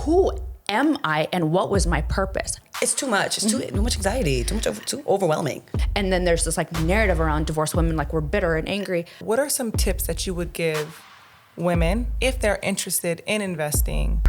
who am I and what was my purpose? It's too much. It's too much anxiety, too overwhelming. And then there's this like narrative around divorced women, like we're bitter and angry. What are some tips that you would give women if they're interested in investing?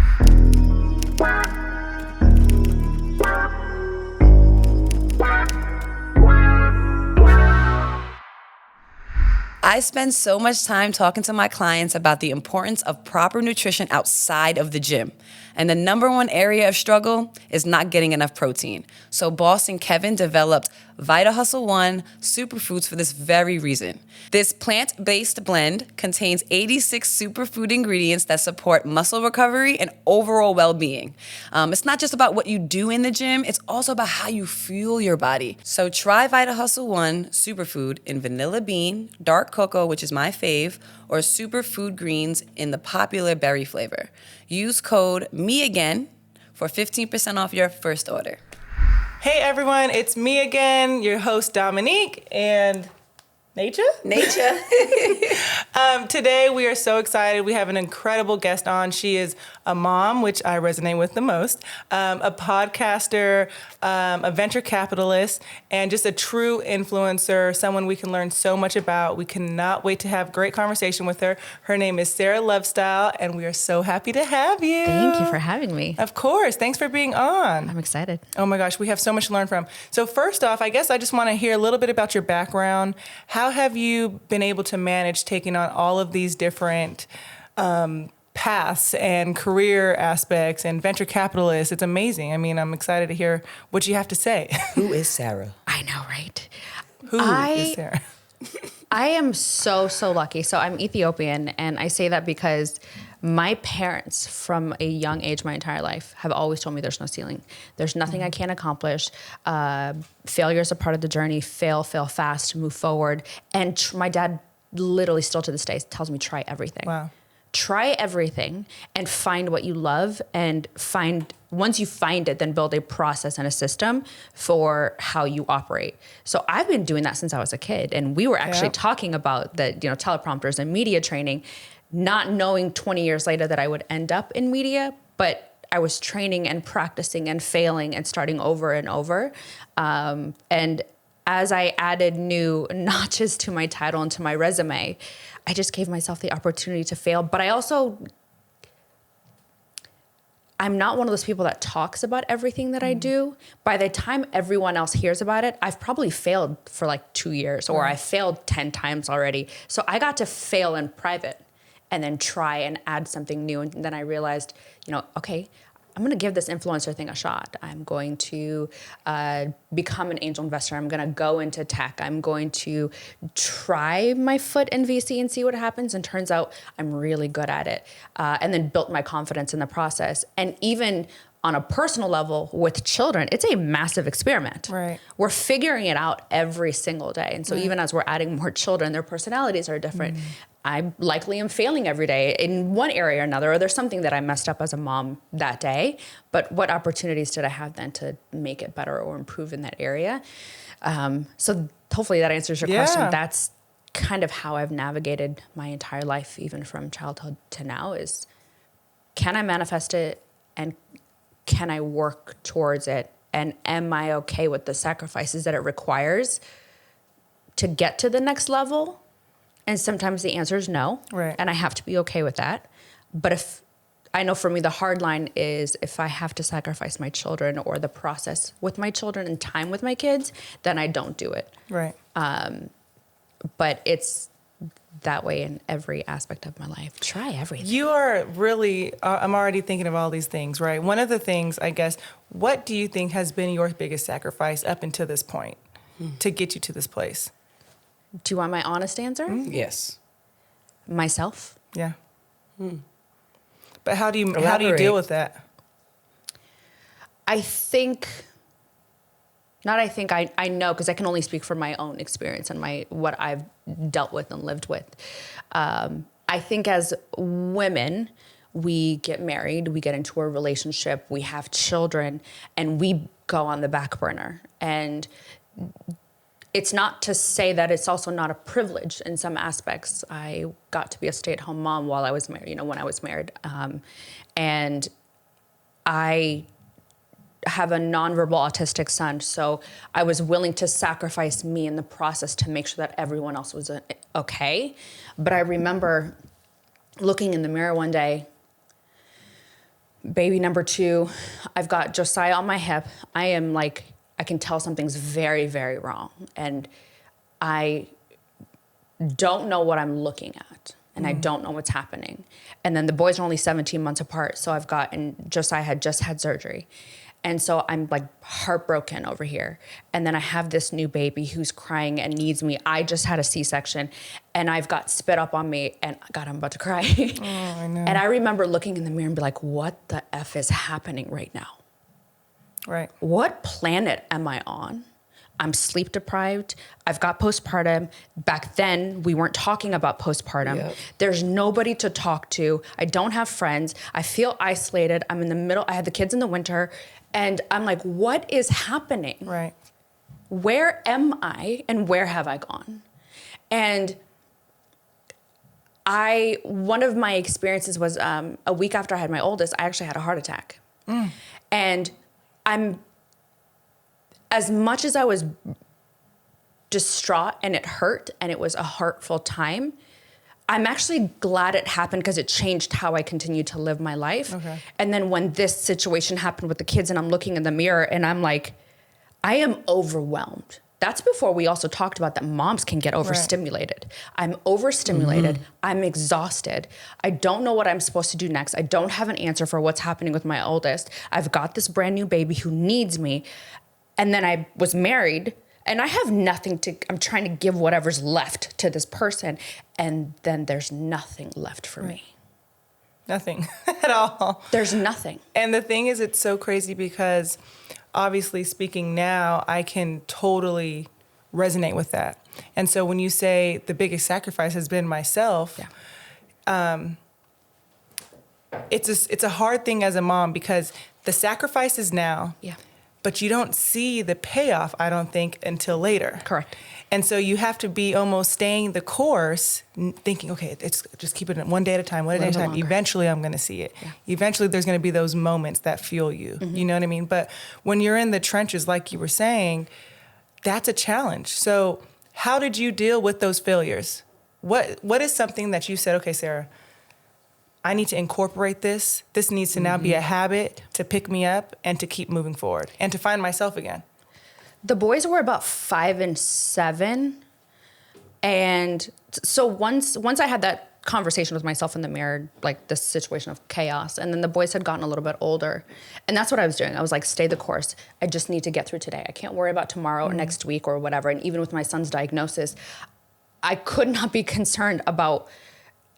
I spend so much time talking to my clients about the importance of proper nutrition outside of the gym. And the number one area of struggle is not getting enough protein. So Boss and Kevin developed Vita Hustle One superfoods for this very reason. This plant-based blend contains 86 superfood ingredients that support muscle recovery and overall well-being. It's not just about what you do in the gym, it's also about how you fuel your body. So try Vita Hustle One superfood in vanilla bean, dark cocoa, which is my fave, or superfood greens in the popular berry flavor. Use code MEAGAIN for 15% off your first order. Hey everyone, it's me again, your host Dominique, and Nature? Today we are so excited. We have an incredible guest on. She is a mom, which I resonate with the most, a podcaster, a venture capitalist, and just a true influencer, someone we can learn so much about. We cannot wait to have great conversation with her. Her name is Sara Love Style, and we are so happy to have you. Thank you for having me. Of course. Thanks for being on. I'm excited. Oh my gosh, we have so much to learn from. So first off, I guess I just want to hear a little bit about your background. How have you been able to manage taking on all of these different paths and career aspects and venture capitalists? It's amazing. I mean, I'm excited to hear what you have to say. Who is Sara? I know, right? Who is Sara? I am so lucky. So I'm Ethiopian, and I say that because my parents from a young age, my entire life, have always told me there's no ceiling. There's nothing I can't accomplish. Failure is a part of the journey. Fail fast, move forward. And my dad literally still to this day tells me try everything. Wow. Try everything and find what you love, and once you find it, then build a process and a system for how you operate. So I've been doing that since I was a kid, and we were actually talking about the teleprompters and media training, not knowing 20 years later that I would end up in media, but I was training and practicing and failing and starting over and over. And as I added new notches to my title and to my resume, I just gave myself the opportunity to fail. But I'm not one of those people that talks about everything that I do. By the time everyone else hears about it, I've probably failed for like 2 years, or I failed 10 times already. So I got to fail in private and then try and add something new. And then I realized, okay, I'm going to give this influencer thing a shot. I'm going to become an angel investor. I'm going to go into tech. I'm going to try my foot in VC and see what happens. And turns out I'm really good at it. And then built my confidence in the process. And even on a personal level with children, it's a massive experiment. Right. We're figuring it out every single day. And so even as we're adding more children, their personalities are different. I likely am failing every day in one area or another, or there's something that I messed up as a mom that day. But what opportunities did I have then to make it better or improve in that area? So hopefully that answers your question. That's kind of how I've navigated my entire life, even from childhood to now, is can I manifest it, and can I work towards it? And am I okay with the sacrifices that it requires to get to the next level? And sometimes the answer is no. Right. And I have to be okay with that. But if I know for me, the hard line is if I have to sacrifice my children or the process with my children and time with my kids, then I don't do it. Right. But it's that way in every aspect of my life. Try everything. You are really, I'm already thinking of all these things, right? One of the things, I guess, what do you think has been your biggest sacrifice up until this point to get you to this place? Do you want my honest answer? Yes. Myself. Yeah. But how do you Elaborate. deal with that? I know, because I can only speak from my own experience and what I've dealt with and lived with. I think as women, we get married, we get into a relationship, we have children, and we go on the back burner. And it's not to say that it's also not a privilege in some aspects. I got to be a stay-at-home mom while I was married, when I was married. And I have a nonverbal autistic son, so I was willing to sacrifice me in the process to make sure that everyone else was okay. But I remember looking in the mirror one day, baby number 2, I've got Josiah on my hip. I am like, I can tell something's very, very wrong. And I don't know what I'm looking at. And I don't know what's happening. And then the boys are only 17 months apart. So and Josiah had just had surgery. And so I'm like heartbroken over here. And then I have this new baby who's crying and needs me. I just had a C-section and I've got spit up on me and God, I'm about to cry. Oh, I know. And I remember looking in the mirror and be like, what the F is happening right now? Right. What planet am I on? I'm sleep deprived. I've got postpartum. Back then, we weren't talking about postpartum. Yep. There's nobody to talk to. I don't have friends. I feel isolated. I'm in the middle. I had the kids in the winter. And I'm like, what is happening? Right. Where am I and where have I gone? And one of my experiences was a week after I had my oldest, I actually had a heart attack. And as much as I was distraught and it hurt and it was a hurtful time, I'm actually glad it happened because it changed how I continued to live my life. Okay. And then when this situation happened with the kids and I'm looking in the mirror and I'm like, I am overwhelmed. That's before we also talked about that moms can get overstimulated. I'm overstimulated. I'm exhausted. I don't know what I'm supposed to do next. I don't have an answer for what's happening with my oldest. I've got this brand new baby who needs me. And then I was married and I have nothing I'm trying to give whatever's left to this person. And then there's nothing left for me. Nothing at all. There's nothing. And the thing is, it's so crazy because obviously speaking now, I can totally resonate with that. And so when you say the biggest sacrifice has been myself, it's a hard thing as a mom because the sacrifice is now. Yeah. But you don't see the payoff, I don't think, until later. Correct. And so you have to be almost staying the course, thinking, okay, it's just keep it one day at a time, one day at a time. Longer. Eventually, I'm going to see it. Yeah. Eventually, there's going to be those moments that fuel you. You know what I mean? But when you're in the trenches, like you were saying, that's a challenge. So how did you deal with those failures? What is something that you said, okay, Sara, I need to incorporate this. This needs to now be a habit to pick me up and to keep moving forward and to find myself again. The boys were about 5 and 7. And so once I had that conversation with myself in the mirror, like this situation of chaos, and then the boys had gotten a little bit older. And that's what I was doing. I was like, stay the course. I just need to get through today. I can't worry about tomorrow or next week or whatever. And even with my son's diagnosis, I could not be concerned about.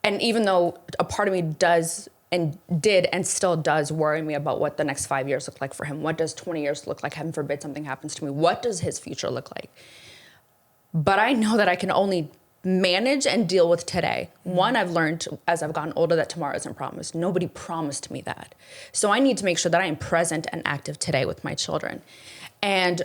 And even though a part of me does and did and still does worry me about what the next 5 years look like for him. What does 20 years look like? Heaven forbid something happens to me. What does his future look like? But I know that I can only manage and deal with today. One, I've learned as I've gotten older that tomorrow isn't promised. Nobody promised me that. So I need to make sure that I am present and active today with my children. And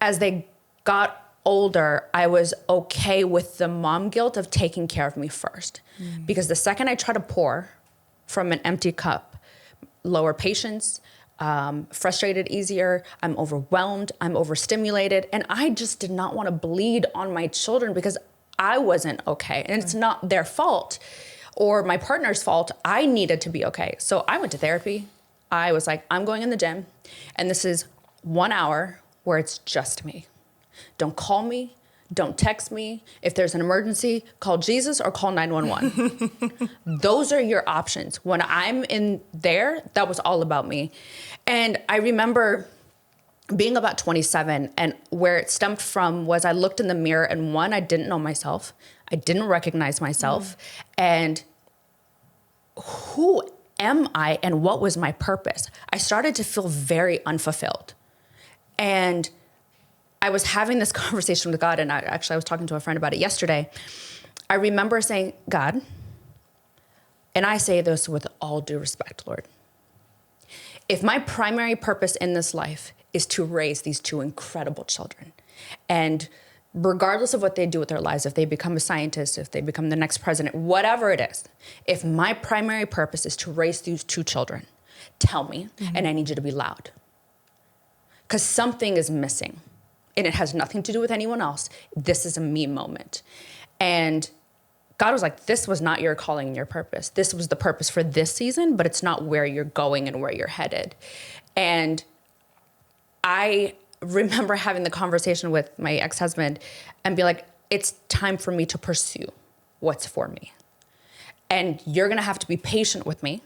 as they got older, I was okay with the mom guilt of taking care of me first. Because the second I try to pour from an empty cup, lower patience, frustrated easier, I'm overwhelmed, I'm overstimulated, and I just did not want to bleed on my children because I wasn't okay. And it's not their fault or my partner's fault. I needed to be okay. So I went to therapy. I was like, I'm going in the gym, and this is 1 hour where it's just me. Don't call me. Don't text me. If there's an emergency, call Jesus or call 911. Those are your options. When I'm in there, that was all about me. And I remember being about 27, and where it stemmed from was I looked in the mirror, and one, I didn't know myself. I didn't recognize myself. And who am I and what was my purpose? I started to feel very unfulfilled. And I was having this conversation with God, and I was talking to a friend about it yesterday. I remember saying, God, and I say this with all due respect, Lord, if my primary purpose in this life is to raise these two incredible children and regardless of what they do with their lives, if they become a scientist, if they become the next president, whatever it is, if my primary purpose is to raise these 2 children, tell me, and I need you to be loud. Because something is missing, and it has nothing to do with anyone else. This is a me moment. And God was like, this was not your calling and your purpose. This was the purpose for this season, but it's not where you're going and where you're headed. And I remember having the conversation with my ex-husband and be like, it's time for me to pursue what's for me. And you're gonna have to be patient with me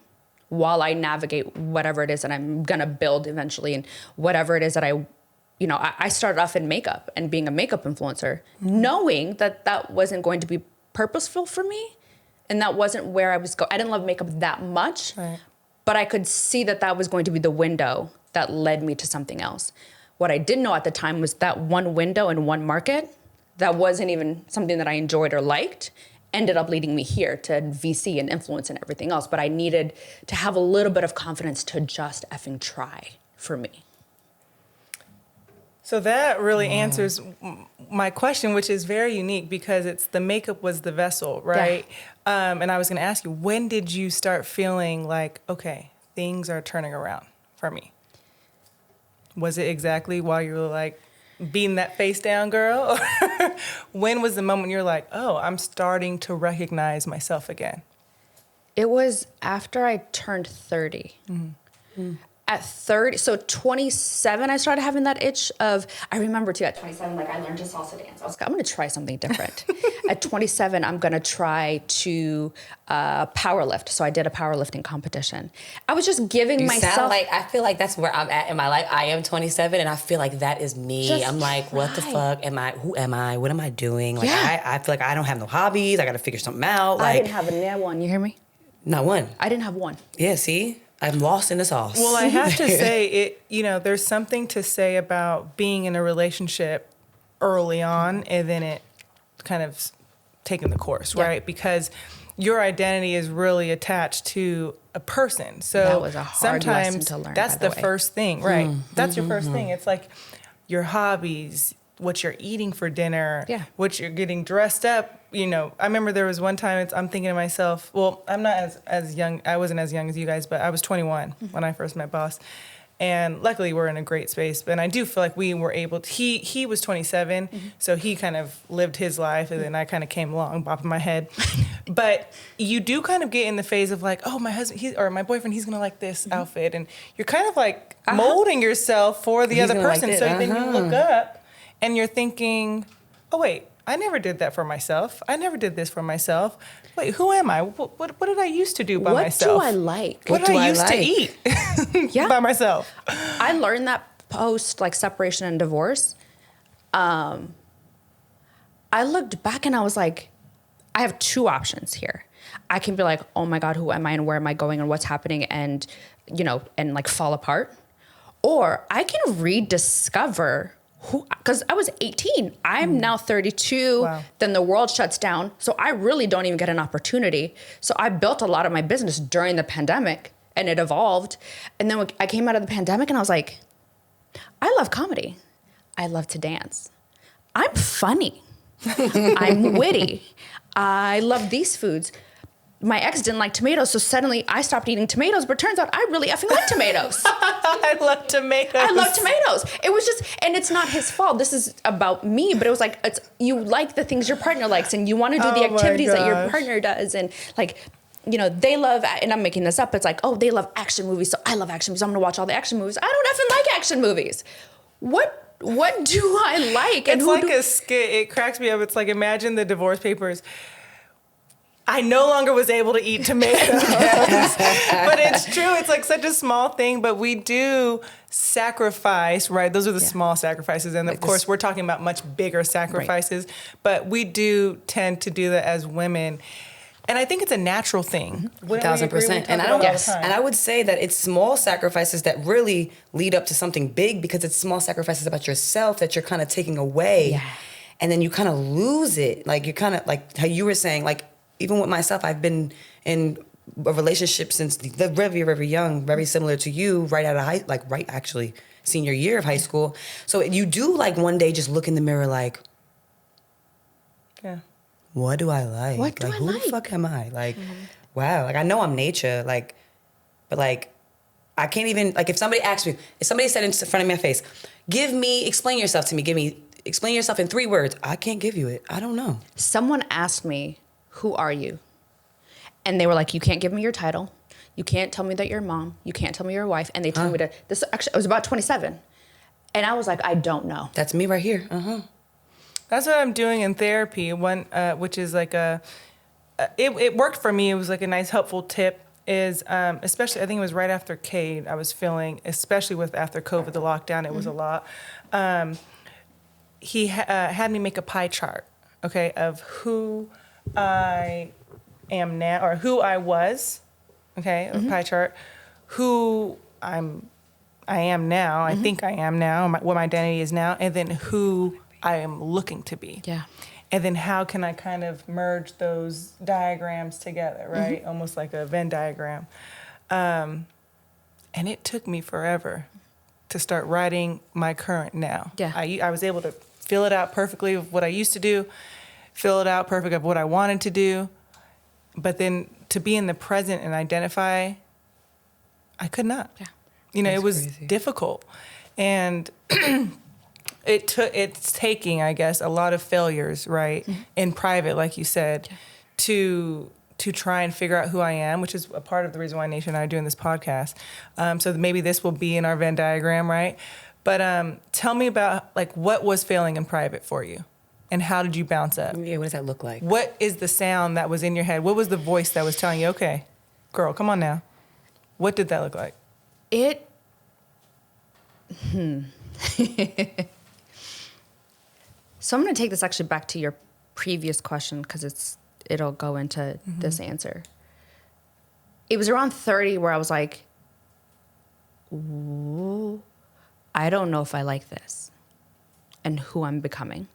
while I navigate whatever it is that I'm gonna build eventually, and whatever it is that I started off in makeup and being a makeup influencer, knowing that that wasn't going to be purposeful for me, and that wasn't where I was going. I didn't love makeup that much, right. But I could see that that was going to be the window that led me to something else. What I didn't know at the time was that one window in one market that wasn't even something that I enjoyed or liked ended up leading me here to VC and influence and everything else. But I needed to have a little bit of confidence to just effing try for me. So that really answers my question, which is very unique because it's the makeup was the vessel, right? Yeah. And I was going to ask you, when did you start feeling like, okay, things are turning around for me? Was it exactly while you were like being that face down girl? Or when was the moment you're like, oh, I'm starting to recognize myself again? It was after I turned 30. Mm-hmm. At 30, so 27, I started having that itch of, I remember too, at 27, like I learned to salsa dance. I was like, I'm gonna try something different. At 27, I'm gonna try to power lift. So I did a powerlifting competition. I was just giving myself. Sound like, I feel like that's where I'm at in my life. I am 27 and I feel like that is me. I'm like, what the fuck am I? Who am I? What am I doing? Like, I feel like I don't have no hobbies. I gotta figure something out. Like, I didn't have one, you hear me? Not one. I didn't have one. Yeah, see? I'm lost in the sauce. Well, I have to say, there's something to say about being in a relationship early on and then it kind of taking the course, right? Because your identity is really attached to a person. So that was a hard sometimes lesson to learn, that's the first thing, right? That's your first thing. It's like your hobbies, what you're eating for dinner, what you're getting dressed up. I remember there was one time I'm thinking to myself, well, I'm not as young. I wasn't as young as you guys, but I was 21 when I first met Boss. And luckily we're in a great space. But I do feel like we were able to, he was 27, so he kind of lived his life and then I kind of came along, bopping my head. But you do kind of get in the phase of like, oh, my husband, or my boyfriend, he's going to like this outfit. And you're kind of like molding yourself for the other person. So then you look up and you're thinking, oh, wait. I never did that for myself. I never did this for myself. Wait, who am I? What did I used to do by myself? What do I like? What did I used to eat by myself? I learned that post like separation and divorce. I looked back and I was like, I have 2 options here. I can be like, oh my God, who am I and where am I going and what's happening and like fall apart. Or I can rediscover because I was 18. I'm now 32. Wow. Then the world shuts down. So I really don't even get an opportunity. So I built a lot of my business during the pandemic and it evolved. And then I came out of the pandemic and I was like, I love comedy. I love to dance. I'm funny. I'm witty. I love these foods. My ex didn't like tomatoes, so suddenly I stopped eating tomatoes, but turns out I really effing like tomatoes. I love tomatoes. I love tomatoes. It was just, and it's not his fault. This is about me, but it was like, you like the things your partner likes and you want to do the activities that your partner does. And like, they love, and I'm making this up, it's like, oh, they love action movies, so I love action movies. I'm going to watch all the action movies. I don't effing like action movies. What do I like? And it's like a skit. It cracks me up. It's like, imagine the divorce papers. I no longer was able to eat tomatoes. But it's true. It's like such a small thing, but we do sacrifice, right? Those are the small sacrifices. And like of course, we're talking about much bigger sacrifices, but we do tend to do that as women. And I think it's a natural thing. 1,000%. And I would say that it's small sacrifices that really lead up to something big because it's small sacrifices about yourself that you're kind of taking away. Yeah. And then you kind of lose it. Like you're kind of like how you were saying, like, even with myself, I've been in a relationship since the very, very young, very similar to you, right out of senior year of high school. So you do like one day just look in the mirror like, Yeah. What do I like? What do like, I who like? the fuck am I? Like, wow. Like, I know I'm nature. Like, but like, I can't even, like, if somebody asked me, if somebody said in front of my face, explain yourself to me, explain yourself in 3 words. I can't give you it. I don't know. Someone asked me, who are you? And they were like, you can't give me your title. You can't tell me that you're a mom. You can't tell me you're a wife. And they told me this actually, I was about 27. And I was like, I don't know. That's me right here. That's what I'm doing in therapy. One, which is like it worked for me. It was like a nice, helpful tip. Is especially, I think it was right after Cade. I was feeling, especially after COVID, the lockdown. It was a lot. He had me make a pie chart, okay, of who I am now, or who I was, okay, a pie chart, who I am now. I think I am now. What my identity is now, and then who I am looking to be. Yeah. And then how can I kind of merge those diagrams together, right? Almost like a Venn diagram. And it took me forever to start writing my current now. Yeah. I was able to fill it out perfectly of what I used to do, fill it out perfect of what I wanted to do. But then to be in the present and identify, I could not. Yeah. You know, That's it was crazy. difficult. And it's taking, I guess, a lot of failures, right, in private, like you said, to try and figure out who I am, which is a part of the reason why Nation and I are doing this podcast. So maybe this will be in our Venn diagram, right? But tell me about, like, what was failing in private for you, and how did you bounce up? Yeah, what does that look like? What is the sound that was in your head? What was the voice that was telling you, okay, girl, come on now? What did that look like? So I'm going to take this actually back to your previous question because it'll go into this answer. It was around 30 where I was like, ooh, I don't know if I like this and who I'm becoming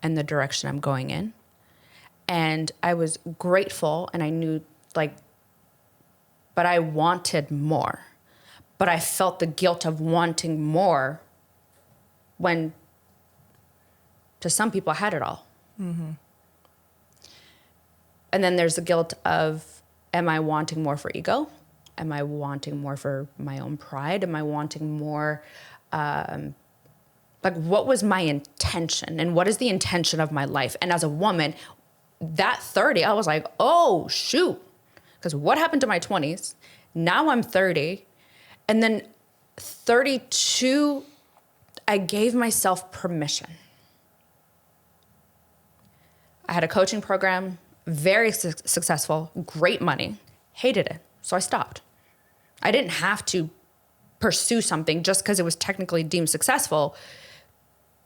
and the direction I'm going in. And I was grateful and I knew, like, but I wanted more. But I felt the guilt of wanting more when to some people I had it all. And then there's the guilt of, am I wanting more for ego? Am I wanting more for my own pride? Am I wanting more, like, what was my intention? And what is the intention of my life? And as a woman, that 30, I was like, oh, shoot. Because what happened to my 20s? Now I'm 30. And then 32, I gave myself permission. I had a coaching program, very successful, great money, hated it. So I stopped. I didn't have to pursue something just because it was technically deemed successful.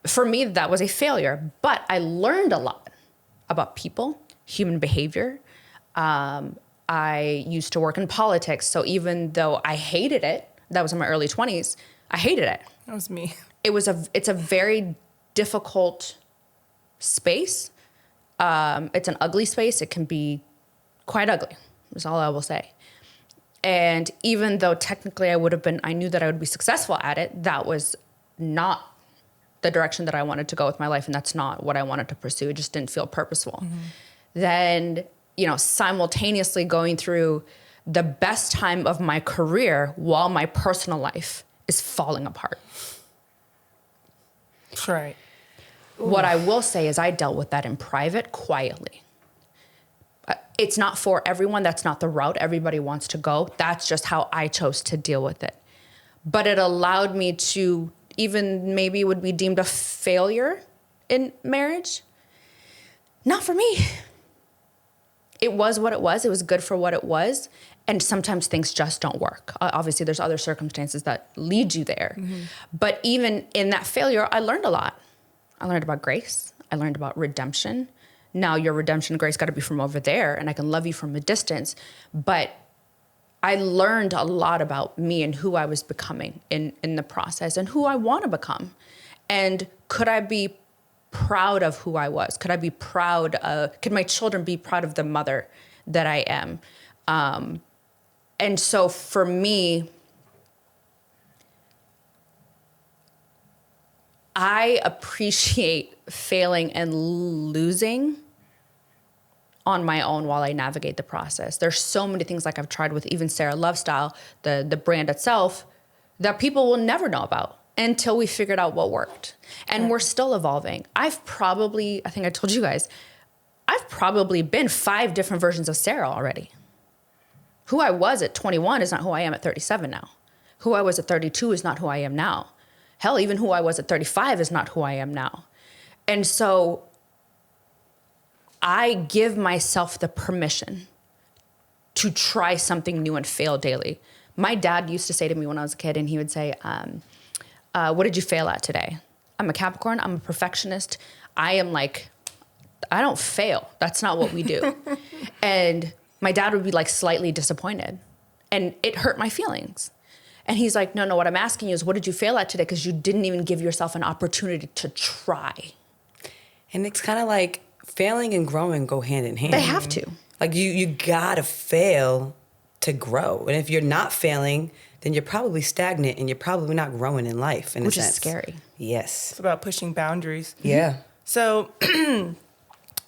For me, that was a failure. But I learned a lot about people, human behavior. I used to work in politics. So even though I hated it, that was in my early 20s, I hated it. That was me. It's a very difficult space. It's an ugly space. It can be quite ugly. That's all I will say. And even though technically I knew that I would be successful at it, that was not the direction that I wanted to go with my life. And that's not what I wanted to pursue. It just didn't feel purposeful. Then, simultaneously going through the best time of my career while my personal life is falling apart. That's right. What I will say is I dealt with that in private quietly. It's not for everyone. That's not the route everybody wants to go. That's just how I chose to deal with it. But it allowed me to, even maybe would be deemed a failure in marriage. Not for me. It was what it was. It was good for what it was. And sometimes things just don't work. Obviously, there's other circumstances that lead you there. But even in that failure, I learned a lot. I learned about grace. I learned about redemption. Now your redemption and grace got to be from over there, and I can love you from a distance. But I learned a lot about me and who I was becoming in the process and who I want to become. And could I be proud of who I was? Could my children be proud of the mother that I am? And so for me, I appreciate failing and losing on my own while I navigate the process. There's so many things like I've tried with even Sara Love Style, the brand itself, that people will never know about until we figured out what worked. And we're still evolving. I think I told you guys, I've probably been 5 different versions of Sara already. Who I was at 21 is not who I am at 37 now. Who I was at 32 is not who I am now. Hell, even who I was at 35 is not who I am now. And so I give myself the permission to try something new and fail daily. My dad used to say to me when I was a kid, and he would say, what did you fail at today? I'm a Capricorn. I'm a perfectionist. I don't fail. That's not what we do. And my dad would be like slightly disappointed, and it hurt my feelings. And he's like, no, what I'm asking you is, what did you fail at today? Because you didn't even give yourself an opportunity to try. And it's kind of like failing and growing go hand in hand. They have to. Like you gotta fail to grow. And if you're not failing, then you're probably stagnant and you're probably not growing in life. Which is scary. Yes. It's about pushing boundaries. Yeah. So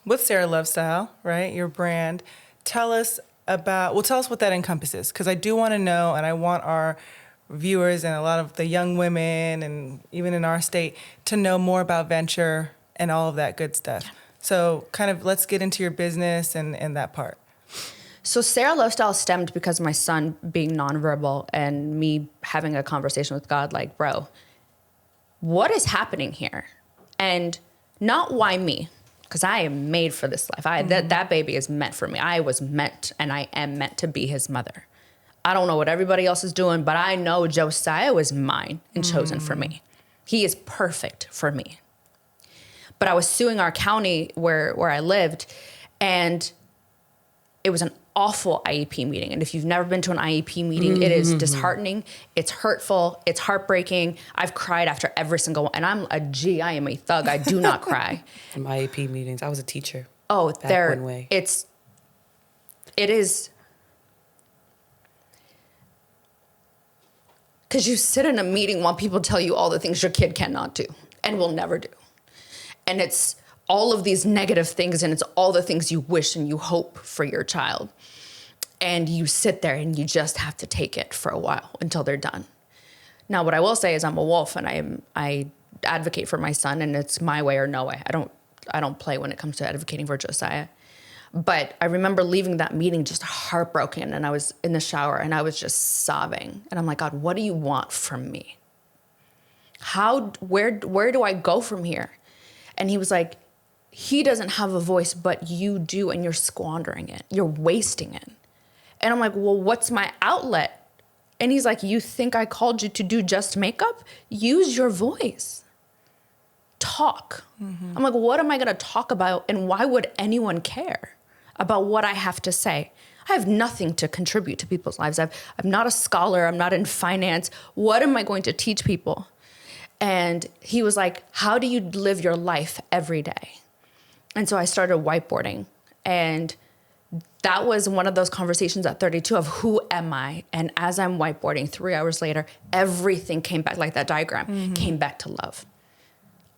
with Sara Love Style, right, your brand, tell us what that encompasses. Because I do want to know, and I want our viewers and a lot of the young women and even in our state to know more about venture and all of that good stuff. Yeah. So kind of let's get into your business and that part. So Sara Love Style stemmed because of my son being nonverbal and me having a conversation with God, like, bro, what is happening here? And not why me, because I am made for this life. That baby is meant for me. I was meant, and I am meant to be his mother. I don't know what everybody else is doing, but I know Josiah was mine and chosen for me. He is perfect for me. But I was suing our county where I lived, and it was an awful IEP meeting. And if you've never been to an IEP meeting, it is disheartening. It's hurtful. It's heartbreaking. I've cried after every single one. And I am a thug. I do not cry. In my IEP meetings, I was a teacher. Oh, back one way. It is. Because you sit in a meeting while people tell you all the things your kid cannot do and will never do. And it's all of these negative things, and it's all the things you wish and you hope for your child. And you sit there and you just have to take it for a while until they're done. Now, what I will say is I'm a wolf, and I advocate for my son, and it's my way or no way. I don't play when it comes to advocating for Josiah. But I remember leaving that meeting just heartbroken, and I was in the shower and I was just sobbing. And I'm like, God, what do you want from me? Where do I go from here? And he was like, he doesn't have a voice, but you do, and you're squandering it. You're wasting it. And I'm like, well, what's my outlet? And he's like, you think I called you to do just makeup? Use your voice. Talk. Mm-hmm. I'm like, what am I going to talk about? And why would anyone care about what I have to say? I have nothing to contribute to people's lives. I'm not a scholar. I'm not in finance. What am I going to teach people? And he was like, how do you live your life every day? And so I started whiteboarding. And that was one of those conversations at 32 of who am I? And as I'm whiteboarding, 3 hours later, everything came back, like that diagram, came back to love.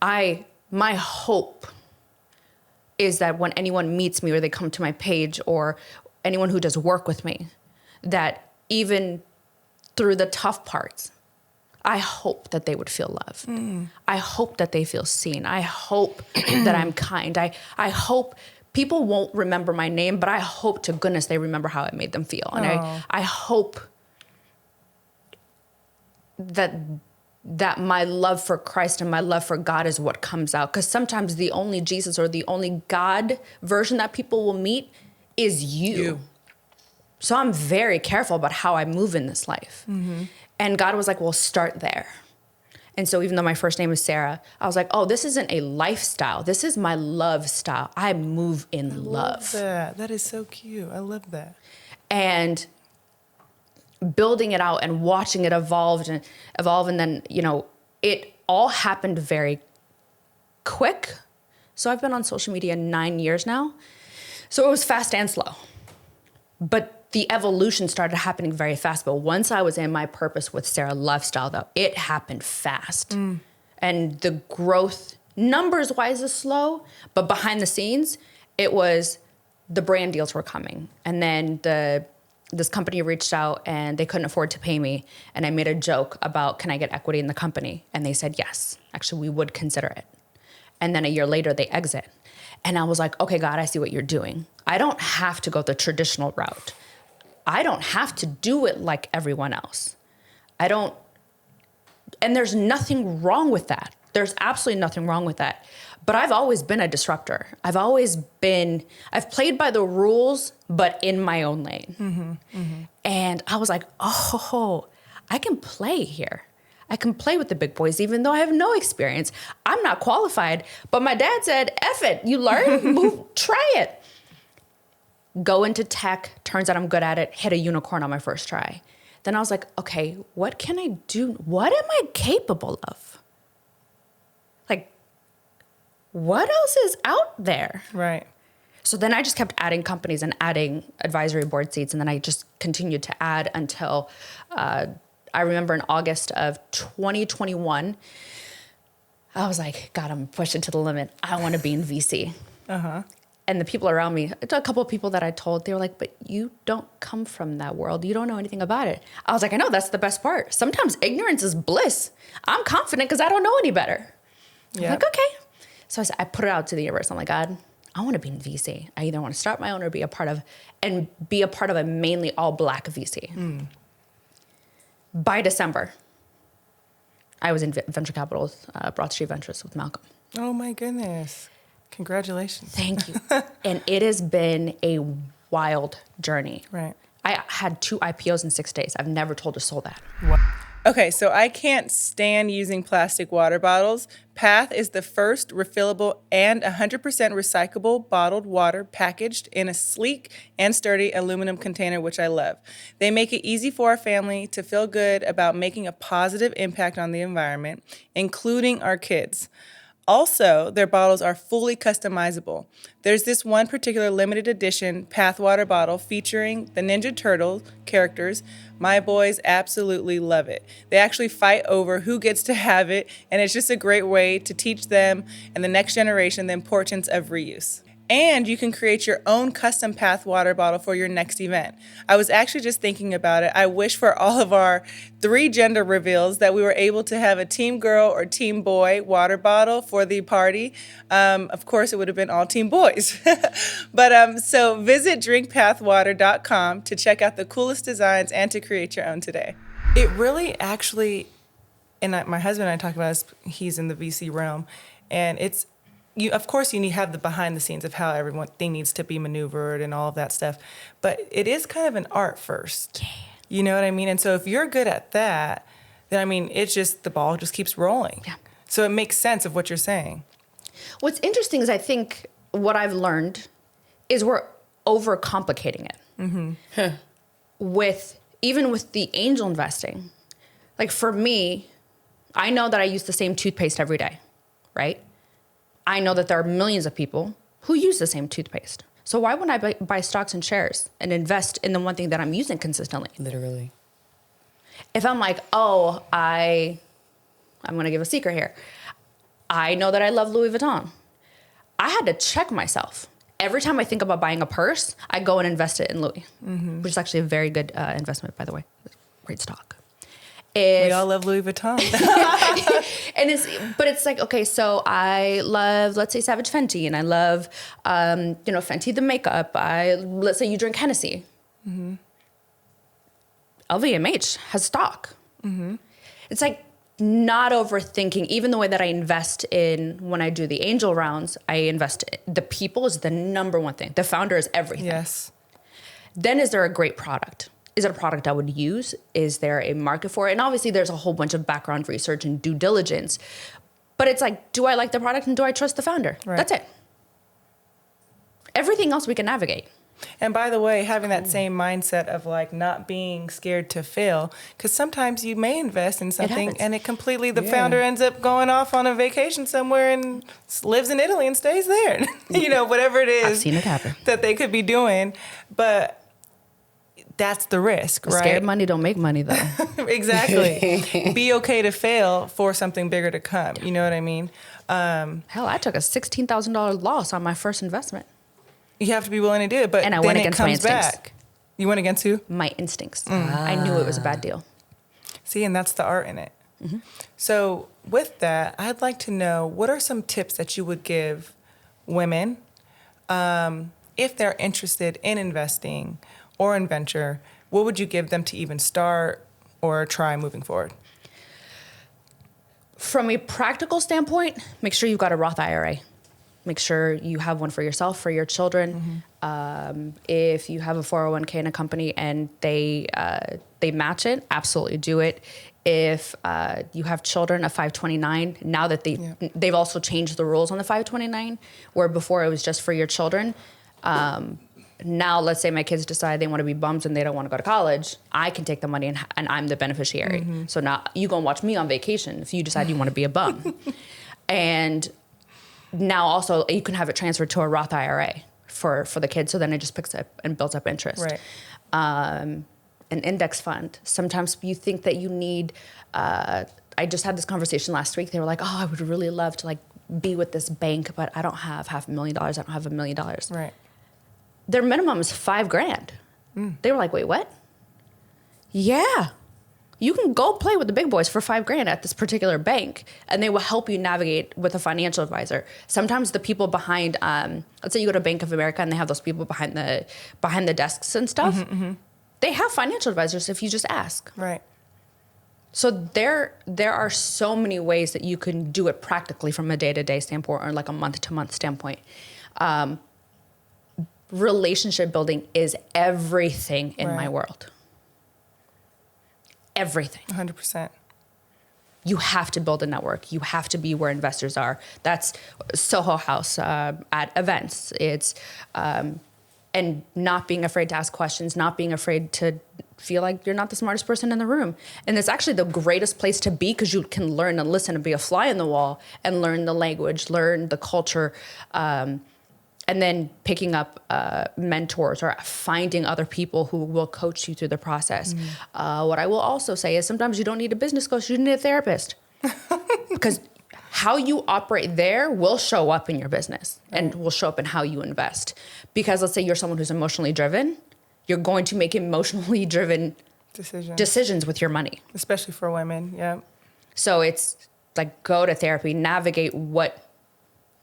My hope is that when anyone meets me or they come to my page or anyone who does work with me, that even through the tough parts, I hope that they would feel love. I hope that they feel seen. I hope that I'm kind. I hope people won't remember my name, but I hope to goodness they remember how it made them feel. And I hope that my love for Christ and my love for God is what comes out. Because sometimes the only Jesus or the only God version that people will meet is you. So I'm very careful about how I move in this life. And God was like, well, start there. And so even though my first name is Sara, I was like, oh, this isn't a lifestyle. This is my love style. I move in love. That is so cute. I love that. And building it out and watching it evolve. And then, it all happened very quick. So I've been on social media 9 years now. So it was fast and slow. But the evolution started happening very fast. But once I was in my purpose with Sara Love Style, though, it happened fast. And the growth, numbers-wise, is slow. But behind the scenes, it was the brand deals were coming. And then this company reached out and they couldn't afford to pay me. And I made a joke about, can I get equity in the company? And they said, yes, actually, we would consider it. And then a year later, they exit. And I was like, okay, God, I see what you're doing. I don't have to go the traditional route. I don't have to do it like everyone else. And there's nothing wrong with that. There's absolutely nothing wrong with that. But I've always been a disruptor. I've played by the rules, but in my own lane. Mm-hmm, mm-hmm. And I was like, oh, I can play here. I can play with the big boys, even though I have no experience. I'm not qualified, but my dad said, F it, you learn, try it. Go into tech, turns out I'm good at it, hit a unicorn on my first try. Then I was like, okay, what can I do? What am I capable of? Like, what else is out there? Right. So then I just kept adding companies and adding advisory board seats. And then I just continued to add until I remember in August of 2021, I was like, God, I'm pushing to the limit. I want to be in VC. Uh-huh. And the people around me, a couple of people that I told, they were like, but you don't come from that world. You don't know anything about it. I was like, I know, that's the best part. Sometimes ignorance is bliss. I'm confident because I don't know any better. Yep. I'm like, okay. So I put it out to the universe. I'm like, God, I want to be in VC. I either want to start my own or be a part of a mainly all Black VC. Mm. By December, I was in venture capital with Broad Street Ventures with Malcolm. Oh my goodness. Congratulations. Thank you. And it has been a wild journey. Right. I had 2 IPOs in 6 days. I've never told a soul that. Wow. Okay, so I can't stand using plastic water bottles. Path is the first refillable and 100% recyclable bottled water packaged in a sleek and sturdy aluminum container, which I love. They make it easy for our family to feel good about making a positive impact on the environment, including our kids. Also, their bottles are fully customizable. There's this one particular limited edition Path water bottle featuring the Ninja Turtle characters. My boys absolutely love it. They actually fight over who gets to have it, and it's just a great way to teach them and the next generation the importance of reuse. And you can create your own custom Path water bottle for your next event. I was actually just thinking about it. I wish for all of our 3 gender reveals that we were able to have a team girl or team boy water bottle for the party. Of course, it would have been all team boys. But so visit drinkpathwater.com to check out the coolest designs and to create your own today. It really actually, and my husband and I talk about this, he's in the VC realm, and it's, of course, you have the behind the scenes of how everything needs to be maneuvered and all of that stuff. But it is kind of an art first. Yeah. You know what I mean? And so if you're good at that, then, it's just, the ball just keeps rolling. Yeah. So it makes sense of what you're saying. What's interesting is I think what I've learned is we're overcomplicating it. Mm-hmm. Even with the angel investing. Like for me, I know that I use the same toothpaste every day, right? I know that there are millions of people who use the same toothpaste. So why wouldn't I buy stocks and shares and invest in the one thing that I'm using consistently? Literally. If I'm like, I'm going to give a secret here. I know that I love Louis Vuitton. I had to check myself. Every time I think about buying a purse, I go and invest it in Louis, which is actually a very good investment, by the way. Great stock. We all love Louis Vuitton. But it's like, okay, so I love, let's say, Savage Fenty, and I love, Fenty the makeup. Let's say you drink Hennessy. Mm-hmm. LVMH has stock. Mm-hmm. It's like not overthinking. Even the way that I invest in, when I do the angel rounds, I invest, the people is the number one thing. The founder is everything. Yes. Then is there a great product? Is it a product I would use? Is there a market for it? And obviously there's a whole bunch of background research and due diligence. But it's like, do I like the product and do I trust the founder? Right. That's it. Everything else we can navigate. And by the way, having that same mindset of like not being scared to fail, because sometimes you may invest in something and the founder ends up going off on a vacation somewhere and lives in Italy and stays there. Whatever it is. I've seen it happen. That they could be doing. But that's the risk, right? Scared money don't make money, though. Exactly. Be okay to fail for something bigger to come. You know what I mean? Hell, I took a $16,000 loss on my first investment. You have to be willing to do it, but And I then went it against my comes instincts. back. You went against who? My instincts. I knew it was a bad deal. See, and that's the art in it. Mm-hmm. So with that, I'd like to know, what are some tips that you would give women if they're interested in investing or in venture? What would you give them to even start or try moving forward? From a practical standpoint, make sure you've got a Roth IRA. Make sure you have one for yourself, for your children. If you have a 401k in a company and they match it, absolutely do it. If you have children, a 529, now that they've also changed the rules on the 529, where before it was just for your children. Now, let's say my kids decide they want to be bums and they don't want to go to college. I can take the money and I'm the beneficiary. So now you go and watch me on vacation if you decide you want to be a bum. And now also you can have it transferred to a Roth IRA for the kids. So then it just picks up and builds up interest. Right. An index fund. Sometimes you think that you need, I just had this conversation last week. They were like, oh, I would really love to be with this bank, but I don't have $500,000. I don't have $1 million. Right. Their minimum is $5,000. They were like, wait, what? Yeah. You can go play with the big boys for $5,000 at this particular bank, and they will help you navigate with a financial advisor. Sometimes the people behind, let's say you go to Bank of America and they have those people behind the desks and stuff. They have financial advisors if you just ask. Right. So there are so many ways that you can do it practically from a day-to-day standpoint or like a month-to-month standpoint. Relationship building is everything in my world. Everything. 100%. You have to build a network. You have to be where investors are. That's Soho House at events. It's and not being afraid to ask questions, not being afraid to feel like you're not the smartest person in the room. And it's actually the greatest place to be because you can learn and listen and be a fly in the wall and learn the language, learn the culture, and then picking up mentors or finding other people who will coach you through the process. What I will also say is sometimes you don't need a business coach, you need a therapist. Because how you operate there will show up in your business and will show up in how you invest. Because let's say you're someone who's emotionally driven, you're going to make emotionally driven decisions with your money. Especially for women, yeah. So it's like go to therapy, navigate what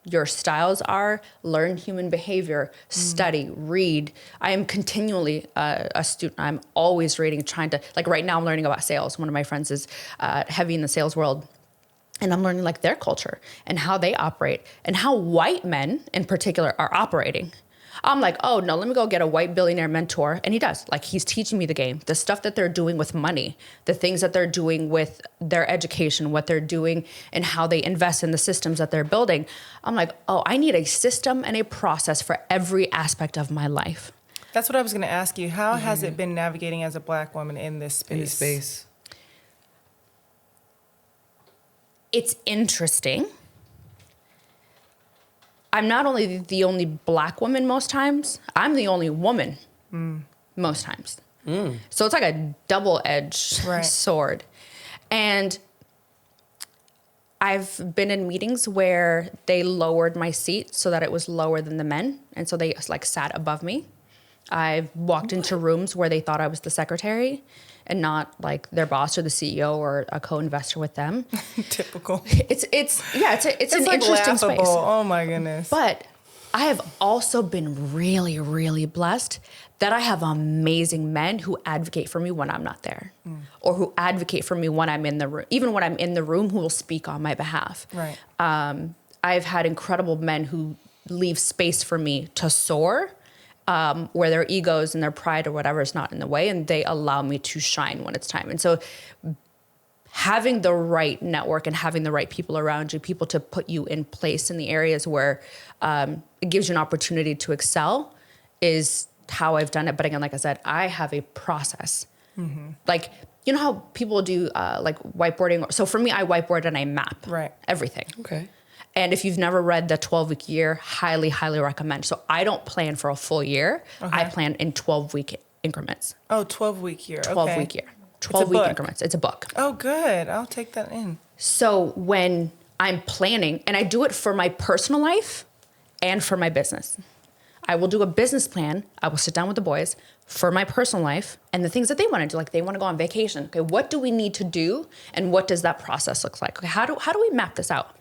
your styles are, learn human behavior, study, read. I am continually a student. I'm always reading, trying to, like right now I'm learning about sales. One of my friends is heavy in the sales world. And I'm learning like their culture and how they operate and how white men in particular are operating. I'm like, oh no, let me go get a white billionaire mentor. And he does. Like he's teaching me the game, the stuff that they're doing with money, the things that they're doing with their education, what they're doing and how they invest in the systems that they're building. I'm like, oh, I need a system and a process for every aspect of my life. That's what I was going to ask you. How has it been navigating as a Black woman in this space? It's interesting. I'm not only the only Black woman most times, I'm the only woman most times. So it's like a double-edged sword. And I've been in meetings where they lowered my seat so that it was lower than the men. And so they like sat above me. I've walked into rooms where they thought I was the secretary and not like their boss or the CEO or a co-investor with them. Typical. It's an like interesting laughable. space. Oh my goodness. But I have also been really, really blessed that I have amazing men who advocate for me when I'm not there or who advocate for me when I'm in the room, even when I'm in the room, who will speak on my behalf. Right. I've had incredible men who leave space for me to soar, where their egos and their pride or whatever is not in the way, and they allow me to shine when it's time. And so having the right network and having the right people around you, people to put you in place in the areas where it gives you an opportunity to excel is how I've done it. But again, like I said, I have a process. Like, you know how people do like whiteboarding? So for me, I whiteboard and I map everything. Okay. And if you've never read the 12-week year, highly, highly recommend. So I don't plan for a full year. I plan in 12-week increments. Oh, 12-week year. 12-week year. 12-week increments. It's a book. Oh, good. I'll take that in. So when I'm planning, and I do it for my personal life and for my business, I will do a business plan. I will sit down with the boys for my personal life and the things that they want to do. Like they want to go on vacation. Okay, what do we need to do? And what does that process look like? Okay, how do we map this out?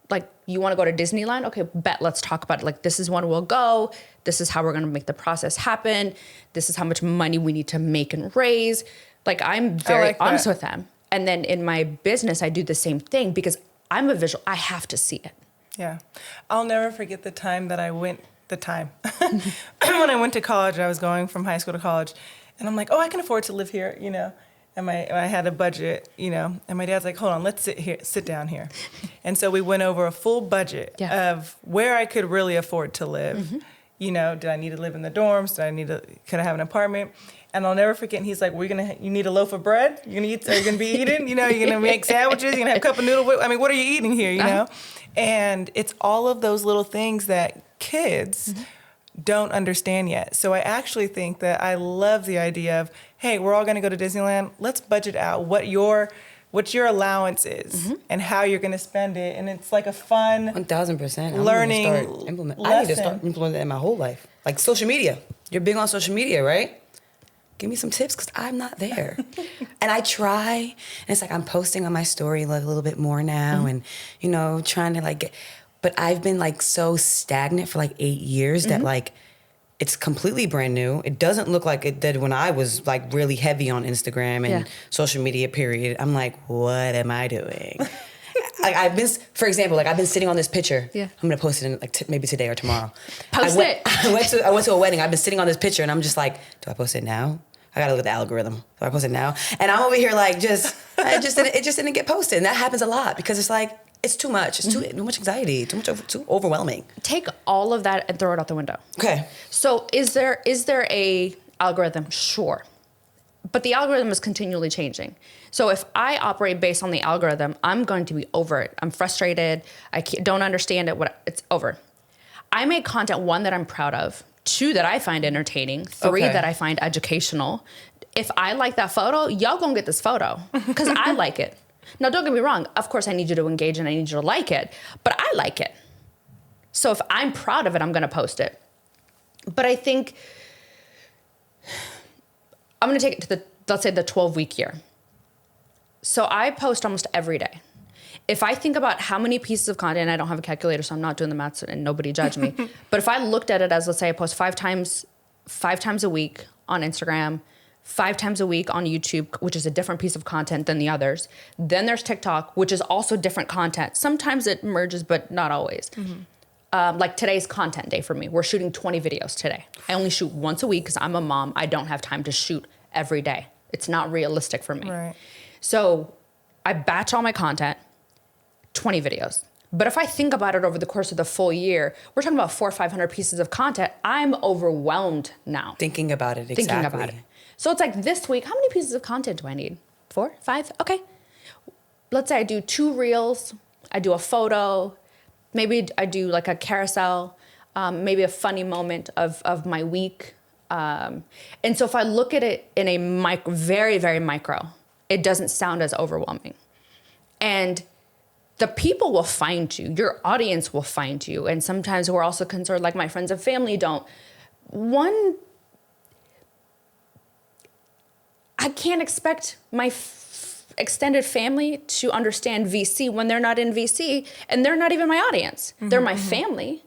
Like, you want to go to Disneyland? Okay, bet, let's talk about it. Like, this is when we'll go. This is how we're going to make the process happen. This is how much money we need to make and raise. Like, I'm very honest with them. And then in my business, I do the same thing because I'm a visual. I have to see it. Yeah. I'll never forget the time that when I went to college. I was going from high school to college. And I'm like, oh, I can afford to live here, you know. And I had a budget, you know, and my dad's like, hold on, let's sit down here. And so we went over a full budget of where I could really afford to live. Mm-hmm. You know, did I need to live in the dorms? Could I have an apartment? And I'll never forget, and he's like, you need a loaf of bread? Are you gonna be eating? You know, you're gonna make sandwiches, you're gonna have a cup of noodle. I mean, what are you eating here, you know? And it's all of those little things that kids don't understand yet. So I actually think that I love the idea of, hey, we're all going to go to Disneyland. Let's budget out what your allowance is and how you're going to spend it. And it's like a fun 1,000% learning I need to start implementing that in my whole life. Like social media. You're big on social media, right? Give me some tips because I'm not there. And I try. And it's like I'm posting on my story like a little bit more now and, you know, trying to like get... But I've been like so stagnant for like 8 years that like it's completely brand new. It doesn't look like it did when I was like really heavy on Instagram and social media, period. I'm like, what am I doing? I've been sitting on this picture. Yeah. I'm going to post it in like maybe today or tomorrow. I went to a wedding. I've been sitting on this picture and I'm just like, do I post it now? I got to look at the algorithm. Do I post it now? And I'm over here like it just didn't get posted. And that happens a lot because it's like, it's too much. It's too much anxiety. Too overwhelming. Take all of that and throw it out the window. Okay. So is there a algorithm? Sure. But the algorithm is continually changing. So if I operate based on the algorithm, I'm going to be over it. I'm frustrated. I don't understand it. It's over. I make content, 1, that I'm proud of, 2, that I find entertaining, 3, that I find educational. If I like that photo, y'all gonna get this photo because I like it. Now, don't get me wrong. Of course, I need you to engage and I need you to like it, but I like it. So if I'm proud of it, I'm going to post it. But I think I'm going to take it to let's say the 12-week year. So I post almost every day. If I think about how many pieces of content, I don't have a calculator, so I'm not doing the maths and nobody judge me. But if I looked at it as, let's say I post 5 times a week on Instagram, 5 times a week on YouTube, which is a different piece of content than the others. Then there's TikTok, which is also different content. Sometimes it merges, but not always. Like today's content day for me. We're shooting 20 videos today. I only shoot once a week because I'm a mom. I don't have time to shoot every day. It's not realistic for me. Right. So I batch all my content, 20 videos. But if I think about it over the course of the full year, we're talking about 400 or 500 pieces of content. I'm overwhelmed now. Thinking about it, exactly. So it's like this week, how many pieces of content do I need? 4, 5? Okay. Let's say I do 2 reels, I do a photo, maybe I do like a carousel, maybe a funny moment of my week. And so if I look at it in a very, very micro, it doesn't sound as overwhelming. And the people will find you, your audience will find you. And sometimes we're also concerned, like my friends and family don't. I can't expect my extended family to understand VC when they're not in VC and they're not even my audience. They're my family.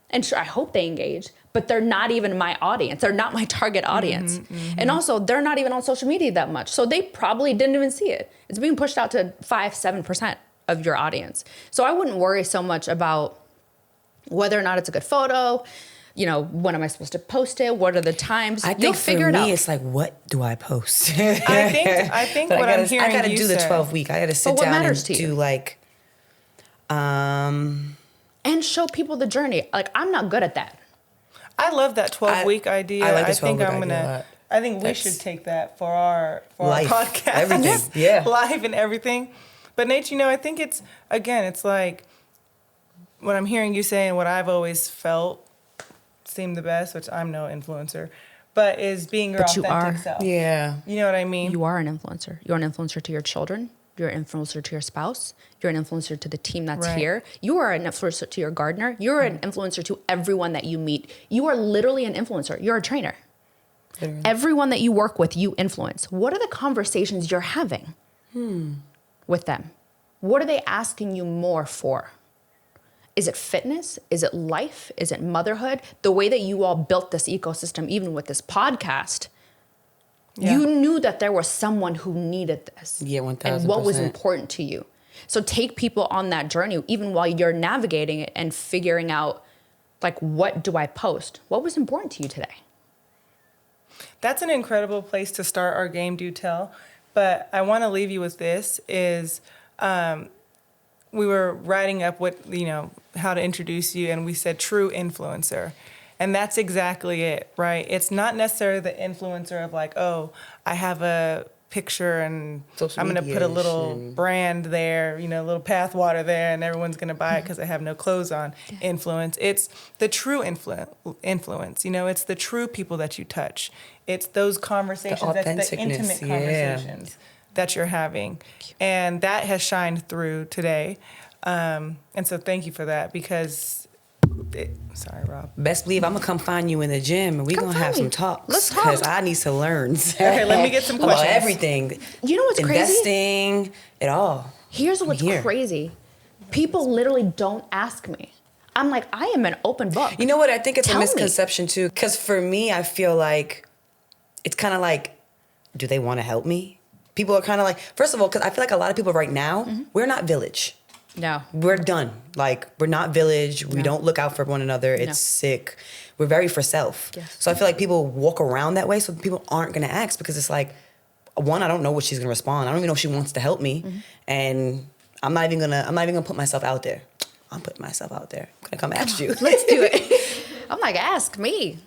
And sure, I hope they engage, but they're not even my audience. They're not my target audience. And also, they're not even on social media that much. So they probably didn't even see it. It's being pushed out to 5-7% of your audience. So I wouldn't worry so much about whether or not it's a good photo. You know, when am I supposed to post it? What are the times? I think for me, it's like, what do I post? I think what I'm hearing I got to do the 12-week. I got to sit down and do like... And show people the journey. Like, I'm not good at that. I love that 12-week idea. I like the 12-week idea a lot. I think we should take that for our podcast. Everything. Yeah. Life and everything. But Nate, you know, I think it's like what I'm hearing you say and what I've always felt seem the best, which I'm no influencer, but is being your authentic self. Yeah. You know what I mean? You are an influencer. You're an influencer to your children, You're an influencer to your spouse. You're an influencer to the team that's Right. here. You are an influencer to your gardener. You're an influencer to everyone that you meet. You are literally an influencer. You're a trainer. Literally. Everyone that you work with, you influence. What are the conversations you're having with them? What are they asking you more for? Is it fitness? Is it life? Is it motherhood? The way that you all built this ecosystem, even with this podcast, you knew that there was someone who needed this. Yeah, 1000%. And what was important to you. So take people on that journey, even while you're navigating it and figuring out, like, what do I post? What was important to you today? That's an incredible place to start our game, do tell. But I want to leave you with this is we were writing up how to introduce you, and we said true influencer. And that's exactly it, right? It's not necessarily the influencer of like, oh, I have a picture and Social I'm going to put a little media-ish brand there, a little path water there, and everyone's going to buy it because I have no clothes on. Influence. It's the true influence. It's the true people that you touch. It's those conversations, that's the intimate conversations that you're having. And that has shined through today. And so thank you for that because, sorry, Rob. Best believe I'm going to come find you in the gym and we're going to have some talks. Let's talk. Because I need to learn. Okay, let me get some questions. About everything. You know what's crazy? Investing, it all. Here's what's crazy. People literally don't ask me. I'm like, I am an open book. You know what? I think it's Tell a me. misconception too. Because for me, I feel like it's kind of like, do they want to help me? People are kind of like, first of all, because I feel like a lot of people right now, we're not village. No. We're done. Like, we're not village. We don't look out for one another. It's sick. We're very for self. Yes. So I feel like people walk around that way, so people aren't going to ask because it's like, one, I don't know what she's going to respond. I don't even know if she wants to help me. And I'm not even gonna put myself out there. I'm putting myself out there. I'm going to come ask you. Let's do it. I'm like, ask me.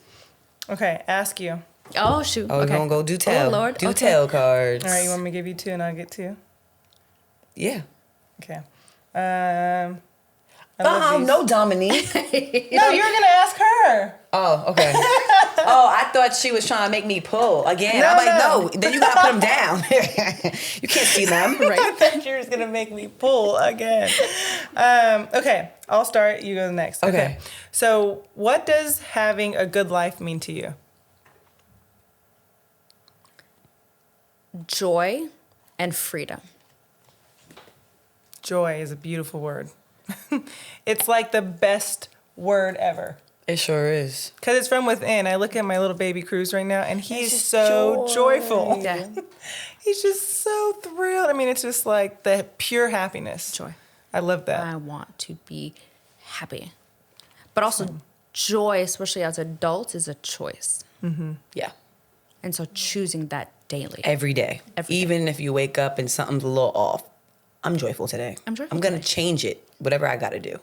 Okay, ask you. Oh, shoot. Oh, okay. we're going to go do tell. Oh, Lord. Do Okay. tell cards. All right, you want me to give you 2 and I'll get 2? Yeah. Okay. I love these. No, Dominique. No, you're going to ask her. Oh, okay. I thought she was trying to make me pull again. No, I'm like, no. no. Then you gotta put them down. You can't see them, I right? thought you were going to make me pull again. Okay, I'll start. You go next. Okay. So what does having a good life mean to you? Joy and freedom. Joy is a beautiful word. It's like the best word ever. It sure is. Because it's from within. I look at my little baby Cruz right now, and he's just so joy. joyful. Yeah. He's just so thrilled. I mean, it's just like the pure happiness. Joy. I love that. I want to be happy. But also, joy, especially as adults, is a choice. Yeah. And so choosing that daily. Every day. Every day. Even if you wake up and something's a little off, I'm joyful today. I'm joyful I'm gonna today. change it. Whatever I gotta do.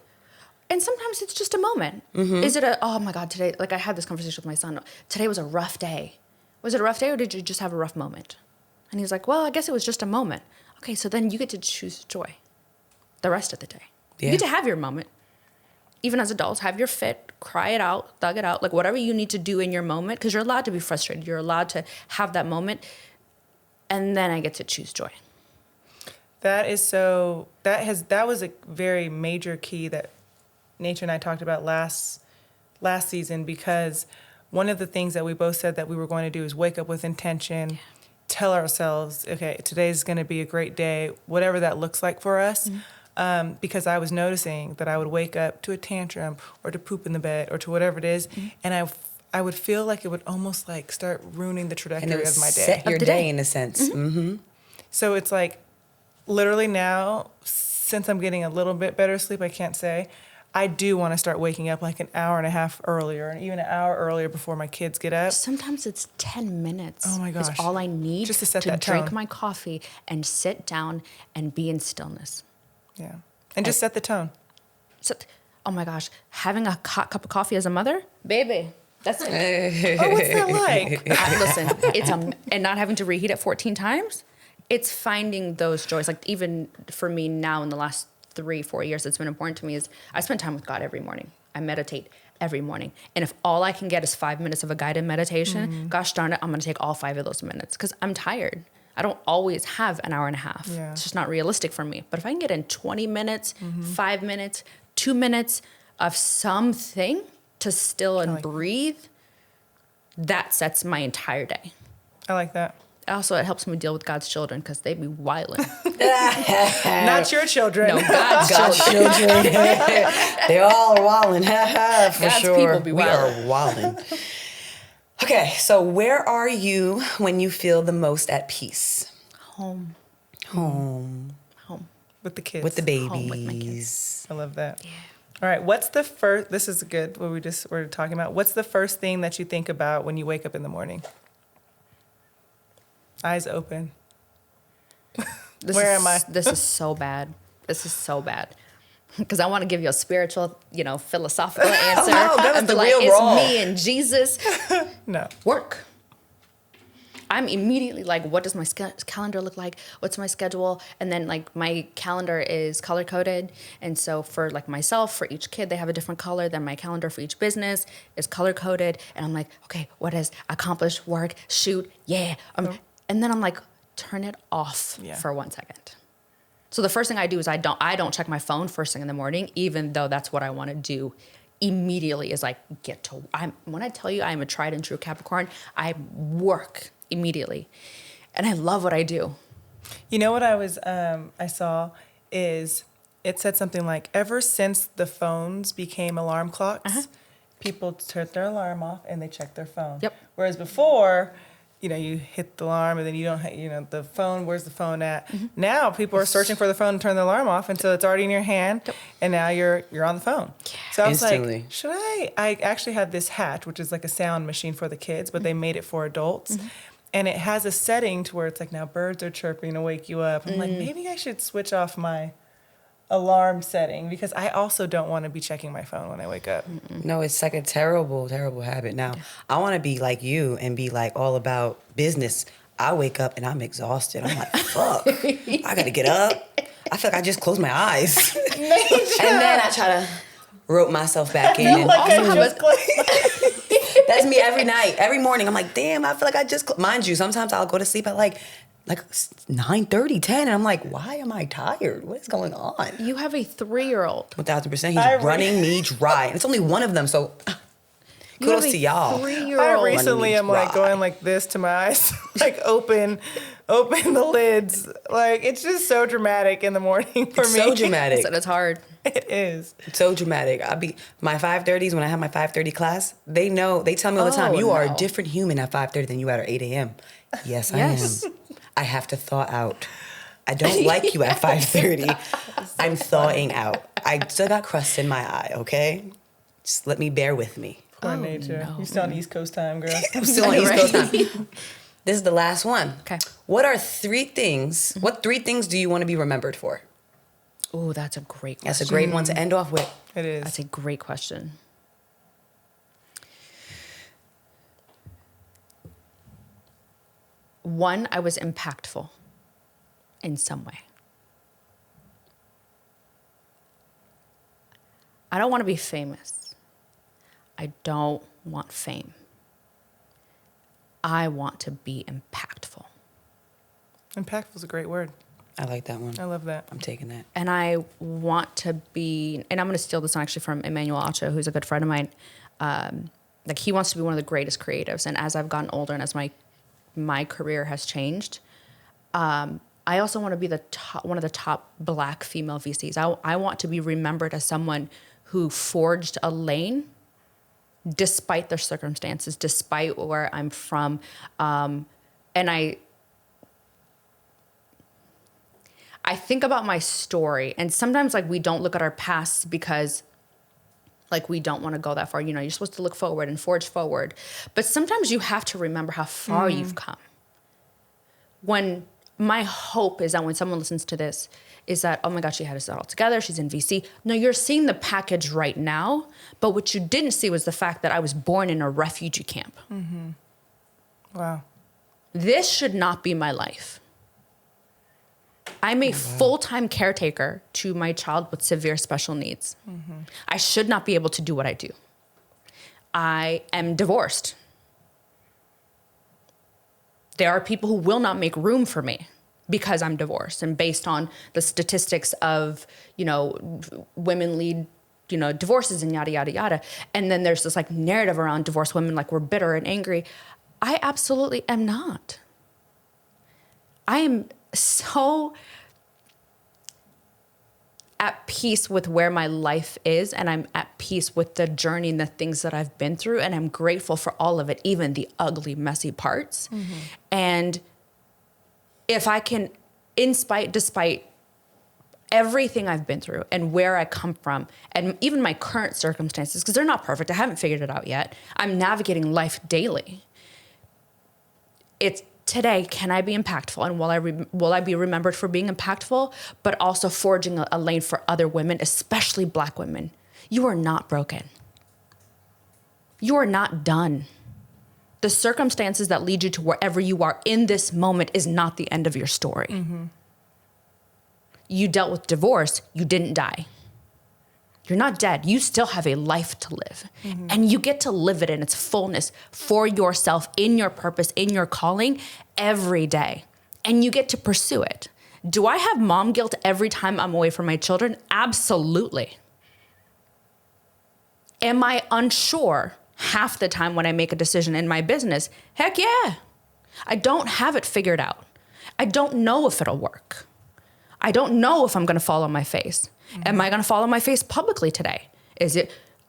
And sometimes it's just a moment. Is it oh my God, today, like I had this conversation with my son. Today was a rough day. Was it a rough day or did you just have a rough moment? And he's like, well, I guess it was just a moment. Okay, so then you get to choose joy the rest of the day. Yeah. You get to have your moment. Even as adults, have your fit, cry it out, thug it out, like whatever you need to do in your moment, because you're allowed to be frustrated. You're allowed to have that moment. And then I get to choose joy. That was a very major key that Nature and I talked about last season, because one of the things that we both said that we were going to do is wake up with intention, tell ourselves, okay, today's going to be a great day, whatever that looks like for us. Because I was noticing that I would wake up to a tantrum or to poop in the bed or to whatever it is, and I would feel like it would almost like start ruining the And it trajectory would of my day. set your Of the day day. in a sense. Mm-hmm. So it's like, literally now, since I'm getting a little bit better sleep, I can't say, I do want to start waking up like an hour and a half earlier, and even an hour earlier before my kids get up. Sometimes it's 10 minutes. Oh my gosh. Is all I need Just to set to that drink tone. my coffee and sit down and be in stillness. Yeah. And just set the tone. So, oh my gosh, having a hot cup of coffee as a mother, baby, that's it. Oh, what's that like? Listen, and not having to reheat it 14 times. It's finding those joys. Like even for me now in the last 3-4 years, it's been important to me is I spend time with God every morning. I meditate every morning. And if all I can get is 5 minutes of a guided meditation, gosh darn it, I'm going to take all 5 of those minutes because I'm tired. I don't always have an hour and a half. Yeah. It's just not realistic for me. But if I can get in 20 minutes, 5 minutes, 2 minutes of something to still and breathe, that sets my entire day. I like that. Also, it helps me deal with God's children because they be wilding. Not your children. No, God's children. They all are wilding. For God's sure. people be we wilding. are wilding. Okay, so where are you when you feel the most at peace? Home. With the kids. With the babies. Home with my kids. I love that. Yeah. All right. What's the first, this is good, what we're talking about. What's the first thing that you think about when you wake up in the morning? Eyes open. Where am I? This is so bad. This is so bad. Because I want to give you a spiritual, philosophical answer. No, that was and the be like, real it's raw. me and Jesus. No. Work. I'm immediately like, what does my calendar look like? What's my schedule? And then like my calendar is color coded. And so for like myself, for each kid, they have a different color. Then my calendar for each business is color coded. And I'm like, okay, what is accomplish, work, shoot, yeah. And then I'm like, turn it off for 1 second. So the first thing I do is I don't check my phone first thing in the morning, even though that's what I want to do immediately is like when I tell you I'm a tried and true Capricorn, I work immediately. And I love what I do. You know what I saw is it said something like, ever since the phones became alarm clocks, people turn their alarm off and they check their phone. Yep. Whereas before, you hit the alarm and then you don't, the phone, where's the phone at? Now people are searching for the phone and turn the alarm off until it's already in your hand. Yep. And now you're on the phone. Yeah. So I was Instantly. like, should I actually had this hat, which is like a sound machine for the kids, but they made it for adults. And it has a setting to where it's like, now birds are chirping to wake you up. I'm like, maybe I should switch off my alarm setting because I also don't want to be checking my phone when I wake up. No, it's like a terrible, terrible habit. Now, I want to be like you and be like all about business. I wake up and I'm exhausted. I'm like, fuck, I got to get up. I feel like I just closed my eyes. And then I try to rope myself back in. And that's me every night, every morning. I'm like, damn, I feel like I just, mind you, sometimes I'll go to sleep at like 9:30, 10, and I'm like, why am I tired? What is going on? You have a 3-year-old. 1,000%. He's running me dry. And it's only one of them, so kudos to y'all. 3-year-old. I recently am like going like this to my eyes, like open the lids. Like it's just so dramatic in the morning for me. So dramatic. So it's hard. It is. So dramatic. My 5:30s, when I have my 5:30 class, they tell me all the time, you are a different human at 5:30 than you are at 8 a.m. Yes, I am. I have to thaw out. I don't like you at 5:30. I'm thawing out. I still got crust in my eye, okay? Just let me bear with me. Poor nature. no. You still on East Coast time, girl. I'm still on East Coast time. This is the last one. Okay. What 3 things do you want to be remembered for? Oh, that's a great question. That's a great one to end off with. It is. That's a great question. One, I was impactful in some way. I don't want to be famous. I don't want fame. I want to be impactful. Impactful is a great word. I like that one. I love that. I'm taking that. And I want to be, and I'm going to steal this one actually from Emmanuel Acho, who's a good friend of mine. Like he wants to be one of the greatest creatives. And as I've gotten older and as my career has changed, I also want to be one of the top Black female VCs. I want to be remembered as someone who forged a lane despite their circumstances, despite where I'm from. And I think about my story, and sometimes like we don't look at our past because like we don't want to go that far. You're supposed to look forward and forge forward. But sometimes you have to remember how far you've come. When my hope is that when someone listens to this is that, oh my God, she had it all together. She's in VC. No, you're seeing the package right now. But what you didn't see was the fact that I was born in a refugee camp. Mm-hmm. Wow. This should not be my life. I'm a full-time caretaker to my child with severe special needs. Mm-hmm. I should not be able to do what I do. I am divorced. There are people who will not make room for me because I'm divorced, and based on the statistics of, women lead, divorces and yada, yada, yada. And then there's this like narrative around divorced women, like we're bitter and angry. I absolutely am not. I am so at peace with where my life is, and I'm at peace with the journey and the things that I've been through, and I'm grateful for all of it, even the ugly, messy parts. Mm-hmm. And if I can, despite everything I've been through and where I come from, and even my current circumstances, because they're not perfect, I haven't figured it out yet. I'm navigating life daily. It's today, can I be impactful? And will I be remembered for being impactful, but also forging a lane for other women, especially Black women? You are not broken. You are not done. The circumstances that lead you to wherever you are in this moment is not the end of your story. Mm-hmm. You dealt with divorce, you didn't die. You're not dead. You still have a life to live. Mm-hmm. And you get to live it in its fullness for yourself, in your purpose, in your calling, every day. And you get to pursue it. Do I have mom guilt every time I'm away from my children? Absolutely. Am I unsure half the time when I make a decision in my business? Heck yeah. I don't have it figured out. I don't know if it'll work. I don't know if I'm going to fall on my face. Mm-hmm. Am I going to fall on my face publicly today?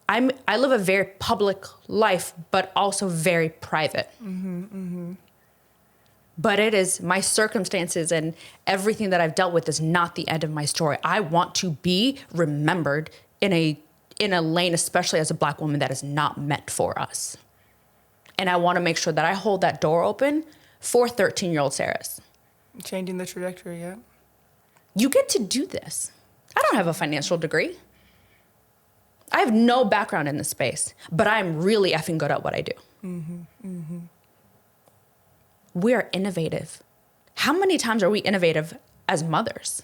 I live a very public life, but also very private. Mm-hmm, mm-hmm. But it is my circumstances and everything that I've dealt with is not the end of my story. I want to be remembered in a lane, especially as a Black woman, that is not meant for us. And I want to make sure that I hold that door open for 13-year-old Sarahs. Changing the trajectory, yeah. You get to do this. I don't have a financial degree. I have no background in this space, but I'm really effing good at what I do. Mm-hmm, mm-hmm. We are innovative. How many times are we innovative as mothers?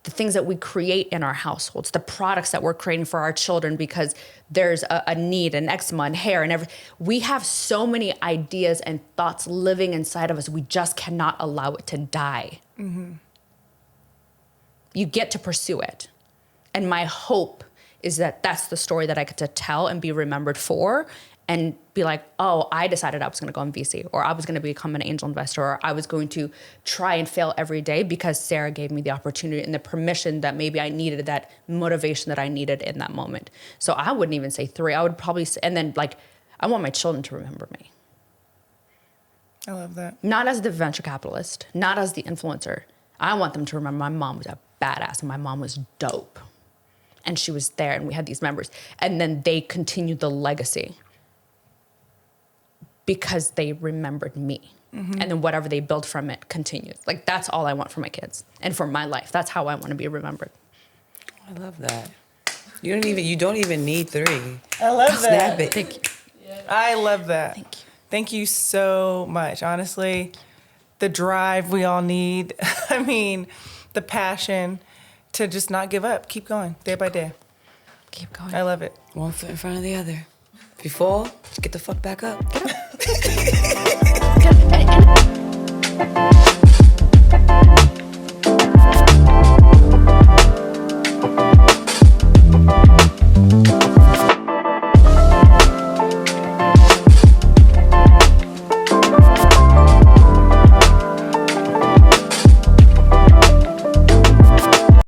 The things that we create in our households, the products that we're creating for our children because there's a need, an eczema and hair and everything. We have so many ideas and thoughts living inside of us. We just cannot allow it to die. Mm-hmm. You get to pursue it. And my hope is that that's the story that I get to tell and be remembered for, and be like, oh, I decided I was going to go on VC, or I was going to become an angel investor, or I was going to try and fail every day because Sarah gave me the opportunity and the permission that maybe I needed, that motivation that I needed in that moment. So I wouldn't even say 3. I would probably say, and then I want my children to remember me. I love that. Not as the venture capitalist, not as the influencer. I want them to remember my mom was a badass and my mom was dope. And she was there and we had these members. And then they continued the legacy because they remembered me. Mm-hmm. And then whatever they build from it continues. That's all I want for my kids and for my life. That's how I want to be remembered. I love that. You don't even need 3. I love that. Snap it. Thank you. I love that. Thank you. Thank you so much. Honestly, the drive we all need. I mean, the passion to just not give up. Keep going day by day. Keep going. I love it. One foot in front of the other. If you fall, just get the fuck back up. Get up.